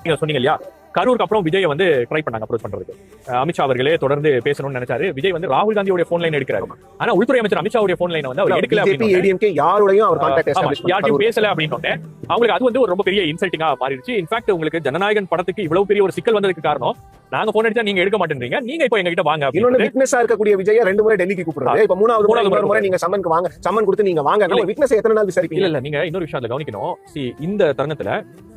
நீங்க சொன்னீங்க இல்லையா, கரூருக்கு அப்புறம் விஜய் வந்து ட்ரை பண்ணாங்க அப்ரோச் பண்றதுக்கு. அமித்ஷா அவர்களே தொடர்ந்து பேசணும்னு நினைச்சாரு. விஜய் வந்து ராகுல் காந்தியோட போன் லைன் எடுக்கிறாரு. ஆனா உள்துறை அமைச்சர் அமித்ஷாவுடைய போன் லைனை வந்து அவர் எடுக்கல அப்படின்னு ஏடிஎம்கே யாரோடையும் அவர் கான்டாக்ட் எஸ்டாப்லிஷ் யாரையும் பேசல அப்படின்னு அவங்களுக்கு அது வந்து ஒரு ரொம்ப பெரிய இன்சல்ட்டிங்கா மாறிடுச்சு. இன்ஃபேக்ட் உங்களுக்கு ஜனநாயகன் படத்துக்கு இவ்வளவு பெரிய ஒரு சிக்கல் வந்ததுக்கு காரணம் நாங்க போன் அடிச்சா நீங்க எடுக்க மாட்டேன்றீங்க, நீங்க இப்போ எங்க கிட்ட வாங்க. இன்னொரு விட்னஸா இருக்கக்கூடிய விஜய் 2 முறை டெல்லிக்கு கூப்பிடுறாரு. இப்ப மூணாவது முறை நீங்க சம்மனுக்கு வாங்க, சம்மன் கொடுத்து நீங்க வாங்க. விட்னஸ் எத்தனை நாள் விசாரிப்பீங்க? இல்ல நீங்க இன்னொரு விஷயம் அதுல கவனிக்கணும். இந்த தருணத்துல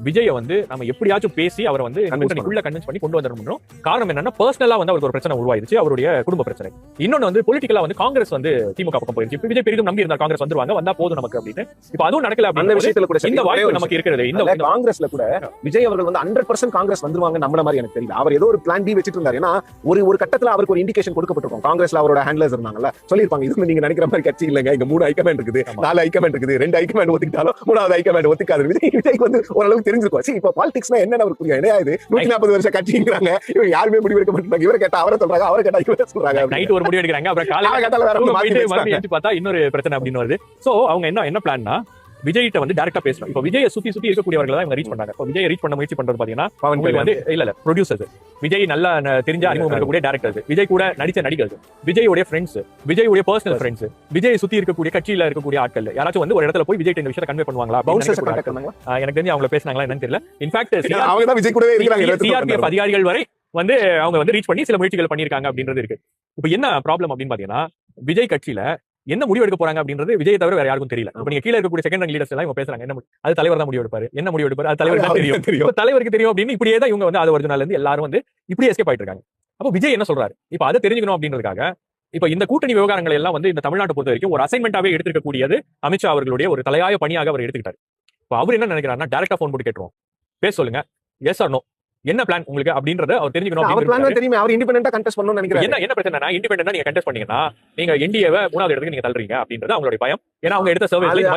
விஜய வந்து நம்ம எப்படியாச்சும் பேசி அவரை வந்து கூட்டணிக்குள்ள கன்வின்ஸ் பண்ணி கொண்டு வந்துடணும். காரணம் என்னன்னா பர்சனலா வந்து அவருக்கு ஒரு பிரச்சனை உருவாயிருச்சு, அவருடைய குடும்ப பிரச்சனை. இன்னொன்னு வந்து பொலிட்டிக்கலா வந்து காங்கிரஸ் வந்து திமுக பக்கம் போயிருச்சு. இப்ப விஜய் பெரிதும் நம்பி இருந்தார் காங்கிரஸ் வந்துருவாங்க, வந்தா போதும் நமக்கு அப்படின்னு. இப்ப அதுவும் நடக்கல. அந்த விஷயத்துல கூட இந்த வாய்ப்பு நமக்கு இருக்கிறது. இந்த காங்கிரஸ்ல கூட விஜய் அவர்கள் வந்து 100% காங்கிரஸ் வந்துருவாங்க நம்மள மாதிரி எனக்கு தெரியல. அவர் ஏதோ ஒரு பிளான் பி வச்சிட்டு இருந்தாரு. ஏன்னா ஒரு கட்டத்துல அவருக்கு ஒரு இண்டிகேஷன் கொடுக்கப்பட்டிருக்கும். காங்கிரஸ்ல அவரோட ஹேண்ட்லர்ஸ் இருந்தாங்கல்ல, சொல்லிருப்பாங்க இது நீங்க நினைக்கிற மாதிரி கட்சி இல்லங்க, இங்க 3 ஹைகமாண்ட் இருக்குது, 4 ஹைகமாண்ட் இருக்குது, 2 ஹைகமாண்ட் ஒத்துக்கிட்டாலும் 3வது ஹைகமாண்ட் ஒத்துக்காது. விஜய்க்கு வந்து ஓரளவுக்கு தெரிஞ்சிருக்கும். இப்ப பாலிடிக்ஸ்னா என்னன்னு அவருக்கு புரியும். என்ன இது 140 வருஷம் கட்சிங்கிறாங்க, இவங்க யாருமே முடிவு எடுக்க மாட்டாங்க. இவரை கேட்டா அவரை சொல்றாங்க, அவரை கேட்டா இவரை சொல்றாங்க. நைட் ஒரு முடிவு எடுக்கிறாங்க, அப்புறம் காலையில கேட்டால வேற மாத்தி பார்த்தா இன்னொரு பிரச்சனை அப்படின்னு வருது. சோ அவங்க என்ன பிளான்னா விஜய்கிட்ட வந்து டைரக்டா பேசணும். இப்ப விஜயை சுத்தி இருக்கக்கூடியவர்கள் தான் இவங்க ரீச் பண்றாங்க. இப்ப விஜய் ரீச் பண்ண முயற்சி பண்றது பாத்தீங்கன்னா வந்து இல்ல ப்ரொடியூசர்ஸ், விஜய் நல்லா தெரிஞ்ச அறிமுகம் இருக்கக்கூடிய டைரக்டர்ஸ், விஜய் கூட நடிச்ச நடிகர்கள், விஜயோட ஃப்ரெண்ட்ஸ், விஜயோட பர்சனல் ஃப்ரெண்ட்ஸ், விஜய் சுத்தி இருக்கக்கூடிய கட்சியில இருக்கக்கூடிய ஆட்கள் யாராச்சும் வந்து ஒரு இடத்துல போய் விஜய் இந்த விஷயத்தை கன்வே பண்ணுவாங்களா? எனக்கு தெரிஞ்சு அவங்க பேசினாங்களா என்னன்னு தெரியல. இன்ஃபேக்ட் அவங்க தான் விஜய் கூடவே இருக்காங்க. சிஆர்பிஎஃப் அதிகாரிகள் வரை வந்து அவங்க வந்து ரீச் பண்ணி சில முயற்சிகள் பண்ணிருக்காங்க அப்படின்றது இருக்கு. இப்ப என்ன ப்ராப்ளம் அப்படின்னு பாத்தீங்கன்னா விஜய் கட்சியில என்ன முடிவு எடுக்க போறாங்க அப்படின்றது விஜய் தவிர வேற யாருக்கும் தெரியல. இப்ப நீங்க கீழ இருக்கக்கூடிய செகண்ட் ரேங்க் லீடர்ஸ் எல்லாம் இவங்க பேசுறாங்க, என்ன அது தலைவர் தான் முடிவு எடுப்பாரு, என்ன முடிவு எடுப்பாரு, அது தலைவர் தான் தெரியும், தலைவருக்கு தெரியும் அப்படின்னு இப்படியே தான் இவங்க வந்து அது ஒரிஜினல்ல இருந்து எல்லாரும் வந்து இப்படி எஸ்கேப் ஆயிட்டு இருக்காங்க. அப்ப விஜய் என்ன சொல்றாரு, இப்ப அதை தெரிஞ்சுக்கணும் அப்படின்றதுக்காக இப்ப இந்த கூட்டணி விவகாரங்கள் எல்லாம் வந்து இந்த தமிழ்நாட்டை பொறுத்த வரைக்கும் ஒரு அசைன்மெண்டாவே எடுத்துக்கக்கூடியது அமித்ஷா அவர்களுடைய ஒரு தலையாய பணியாக அவர் எடுத்துக்கிட்டார். இப்ப அவர் என்ன நினைக்கிறாருன்னா டைரக்டா போன் போட்டு கேட்டுருவோம், பேச சொல்லுங்க, எஸ் ஆர் நோ, என்ன பிளான் உங்களுக்கு அப்படின்றத அவர் தெரிஞ்சுக்கணும். அவர் பிளான் தெரியுமே, அவர் இண்டிபெண்டன்ட்டா கண்டெஸ்ட் பண்ணனும்னு நினைக்கிறாரு. என்ன பிரச்சனைனா இண்டிபெண்டன்ட்டா நீங்க கண்டெஸ்ட் பண்ணீங்கன்னா நீங்க என்டிஏவை 3வது இடத்துக்கு நீங்க தள்ளுறீங்க அப்படின்றது அவங்களுடைய பயம். ஏன்னா அவங்க எடுத்த சர்வேஸ்ல